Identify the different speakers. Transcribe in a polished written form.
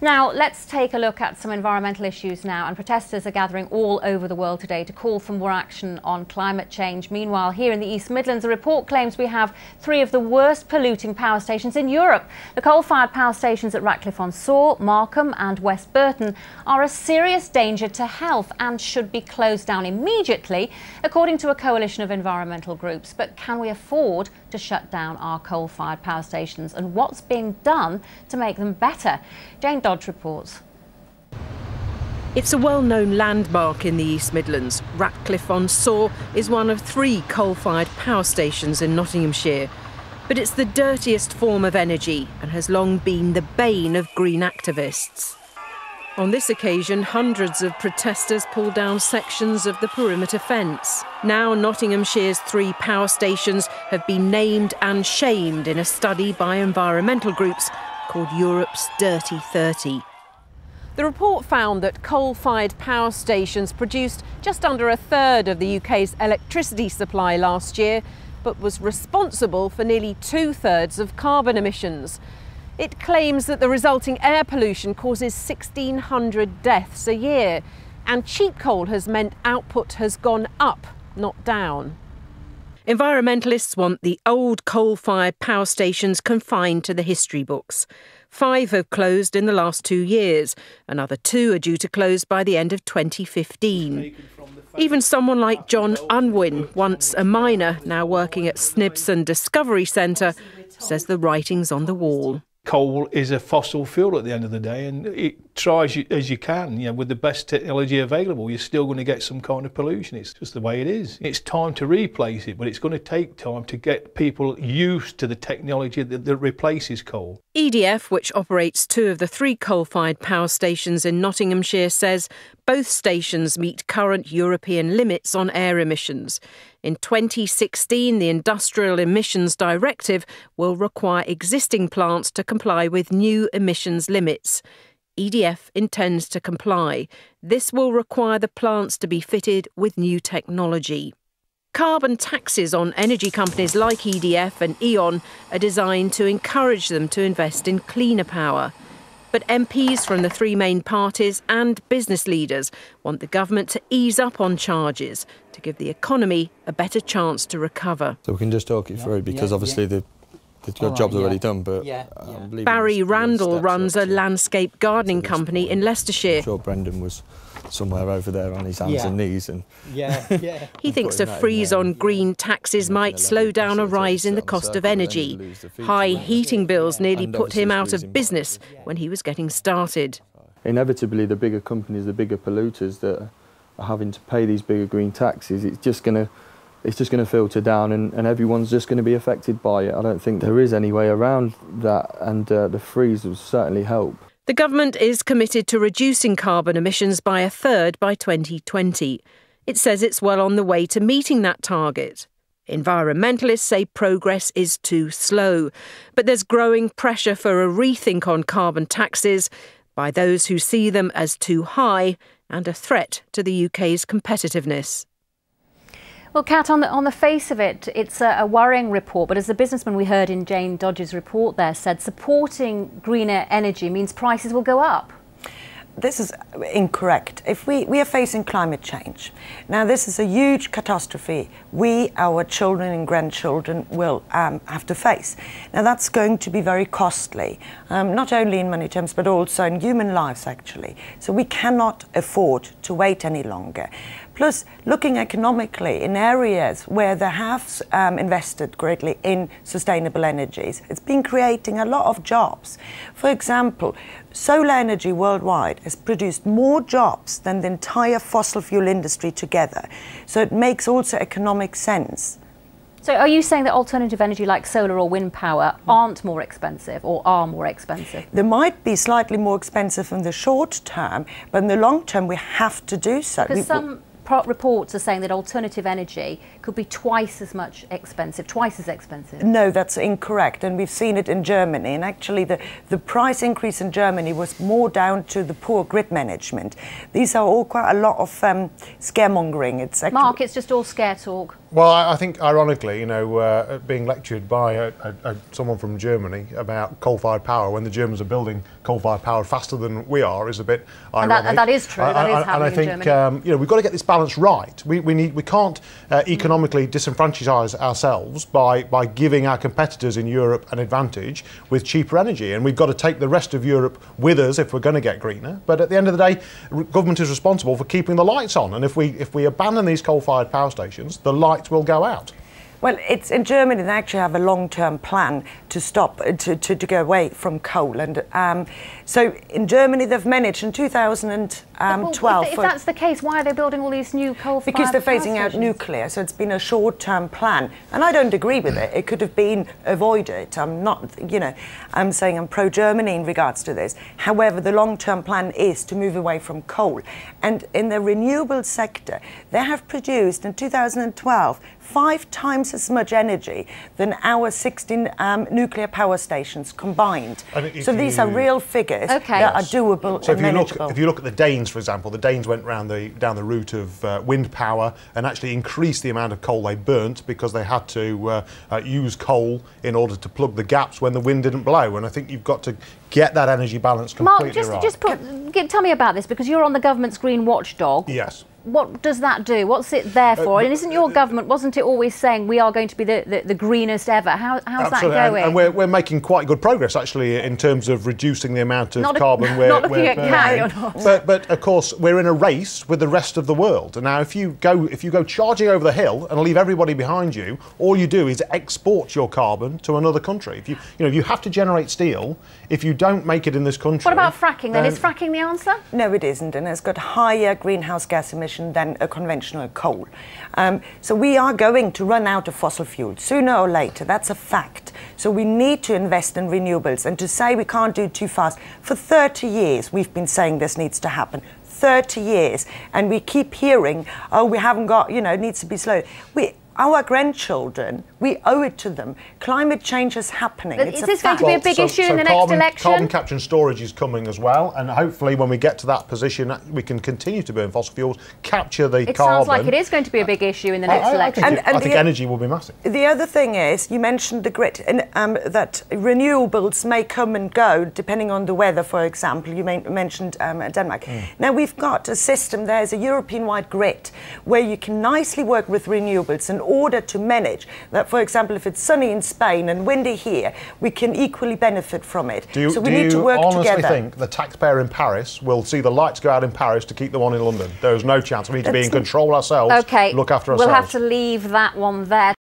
Speaker 1: Now, let's take a look at some environmental issues now, and protesters are gathering all over the world today to call for more action on climate change. Meanwhile, here in the East Midlands, a report claims we have 3 of the worst polluting power stations in Europe. The coal-fired power stations at Ratcliffe-on-Soar, Markham and West Burton are a serious danger to health and should be closed down immediately, according to a coalition of environmental groups. But can we afford to shut down our coal-fired power stations, and what's being done to make them better? Jane Dodge reports.
Speaker 2: It's a well-known landmark in the East Midlands. Ratcliffe-on-Soar is one of 3 coal-fired power stations in Nottinghamshire. But it's the dirtiest form of energy and has long been the bane of green activists. On this occasion, hundreds of protesters pulled down sections of the perimeter fence. Now Nottinghamshire's 3 power stations have been named and shamed in a study by environmental groups called Europe's Dirty 30. The report found that coal-fired power stations produced just under a third of the UK's electricity supply last year, but was responsible for nearly 2/3 of carbon emissions. It claims that the resulting air pollution causes 1,600 deaths a year, and cheap coal has meant output has gone up, not down. Environmentalists want the old coal-fired power stations confined to the history books. 5 have closed in the last 2 years. Another 2 are due to close by the end of 2015. Even someone like John Unwin, once a miner, now working at Snibson Discovery Centre, says the writing's on the wall.
Speaker 3: Coal is a fossil fuel at the end of the day, and it tries as you can, with the best technology available, you're still going to get some kind of pollution. It's just the way it is. It's time to replace it, but it's going to take time to get people used to the technology that replaces coal.
Speaker 2: EDF, which operates 2 of the 3 coal-fired power stations in Nottinghamshire, says both stations meet current European limits on air emissions. In 2016, the Industrial Emissions Directive will require existing plants to comply with new emissions limits. EDF intends to comply. This will require the plants to be fitted with new technology. Carbon taxes on energy companies like EDF and E.ON are designed to encourage them to invest in cleaner power. But MPs from the 3 main parties and business leaders want the government to ease up on charges to give the economy a better chance to recover.
Speaker 4: So we can just talk it through, because obviously the job's already done, but...
Speaker 2: Barry Randall runs a landscape gardening company in Leicestershire.
Speaker 4: I'm sure Brendan was somewhere over there on his hands and knees. And
Speaker 2: he thinks a freeze on green taxes might slow down a rise in the cost of energy. High heating bills nearly put him out of business when he was getting started.
Speaker 4: Inevitably, the bigger companies, the bigger polluters that are having to pay these bigger green taxes, it's just going to filter down, and everyone's just going to be affected by it. I don't think there is any way around that, and the freeze will certainly help.
Speaker 2: The government is committed to reducing carbon emissions by 1/3 by 2020. It says it's well on the way to meeting that target. Environmentalists say progress is too slow, but there's growing pressure for a rethink on carbon taxes by those who see them as too high and a threat to the UK's competitiveness.
Speaker 1: Well, Kat, on the face of it, it's a worrying report, but as the businessman we heard in Jane Dodge's report there said, supporting greener energy means prices will go up.
Speaker 5: This is incorrect. If we are facing climate change. Now, this is a huge catastrophe we, our children and grandchildren will have to face. Now, that's going to be very costly, not only in money terms, but also in human lives, actually. So we cannot afford to wait any longer. Plus, looking economically in areas where they have invested greatly in sustainable energies, it's been creating a lot of jobs. For example, solar energy worldwide has produced more jobs than the entire fossil fuel industry together. So it makes also economic sense.
Speaker 1: So are you saying that alternative energy like solar or wind power aren't more expensive or are more expensive?
Speaker 5: They might be slightly more expensive in the short term, but in the long term we have to do so.
Speaker 1: Because reports are saying that alternative energy could be twice as expensive.
Speaker 5: No, that's incorrect, and we've seen it in Germany. And actually, the price increase in Germany was more down to the poor grid management. These are all quite a lot of scaremongering. It's actually
Speaker 1: Mark, it's just all scare talk.
Speaker 6: Well, I think, ironically, you know, being lectured by someone from Germany about coal-fired power when the Germans are building coal-fired power faster than we are is a bit ironic.
Speaker 1: And that is true. That is happening in Germany.
Speaker 6: And I think, you know, we've got to get this balance right. We can't economically disenfranchise ourselves by giving our competitors in Europe an advantage with cheaper energy, and we've got to take the rest of Europe with us if we're going to get greener. But at the end of the day, government is responsible for keeping the lights on, and if we abandon these coal-fired power stations, the lights will go out.
Speaker 5: Well, it's in Germany they actually have a long-term plan to stop, to go away from coal. And so in Germany they've managed in 2012...
Speaker 1: If that's the case, why are they building all these new coal-fired
Speaker 5: Because they're
Speaker 1: power
Speaker 5: phasing out
Speaker 1: stations?
Speaker 5: nuclear, so it's been a short-term plan. And I don't agree with it. It could have been avoided. I'm not, you know, I'm saying I'm pro-Germany in regards to this. However, the long-term plan is to move away from coal. And in the renewable sector, they have produced in 2012 5 times as much energy than our 16 nuclear power stations combined. So these are real figures that are doable and manageable.
Speaker 6: If you look at the Danes, for example, the Danes went down the route of wind power and actually increased the amount of coal they burnt because they had to use coal in order to plug the gaps when the wind didn't blow. And I think you've got to get that energy balance completely right.
Speaker 1: Mark, tell me about this, because you're on the government's green watchdog.
Speaker 6: Yes.
Speaker 1: What does that do? What's it there for? And isn't your government, wasn't it always saying we are going to be the greenest ever? How's that going?
Speaker 6: And we're making quite good progress, actually, in terms of reducing the amount of carbon we're burning. But of course, we're in a race with the rest of the world. And now, if you go charging over the hill and leave everybody behind you, all you do is export your carbon to another country. If you have to generate steel, if you don't make it in this country...
Speaker 1: What about fracking then? Is fracking the answer?
Speaker 5: No, it isn't, and it's got higher greenhouse gas emissions than a conventional coal. So we are going to run out of fossil fuels sooner or later. That's a fact. So we need to invest in renewables, and to say we can't do it too fast. For 30 years we've been saying this needs to happen. 30 years, and we keep hearing, oh, we haven't got, you know, it needs to be slow. Our grandchildren, we owe it to them. Climate change is happening.
Speaker 1: Is this going to be a big issue in the next election?
Speaker 6: Carbon capture and storage is coming as well, and hopefully when we get to that position, we can continue to burn fossil fuels, capture the carbon.
Speaker 1: It sounds like it is going to be a big issue in the next election.
Speaker 6: I think energy will be massive.
Speaker 5: The other thing is, you mentioned the grid, and that renewables may come and go depending on the weather, for example. You mentioned Denmark. Now we've got a system, there's a European-wide grid, where you can nicely work with renewables in order to manage that. For example, if it's sunny in Spain and windy here, we can equally benefit from it. So we need to work together.
Speaker 6: Do you honestly think the taxpayer in Paris will see the lights go out in Paris to keep them on in London? There is no chance. We need to be in control ourselves, look after ourselves.
Speaker 1: We'll have to leave that one there.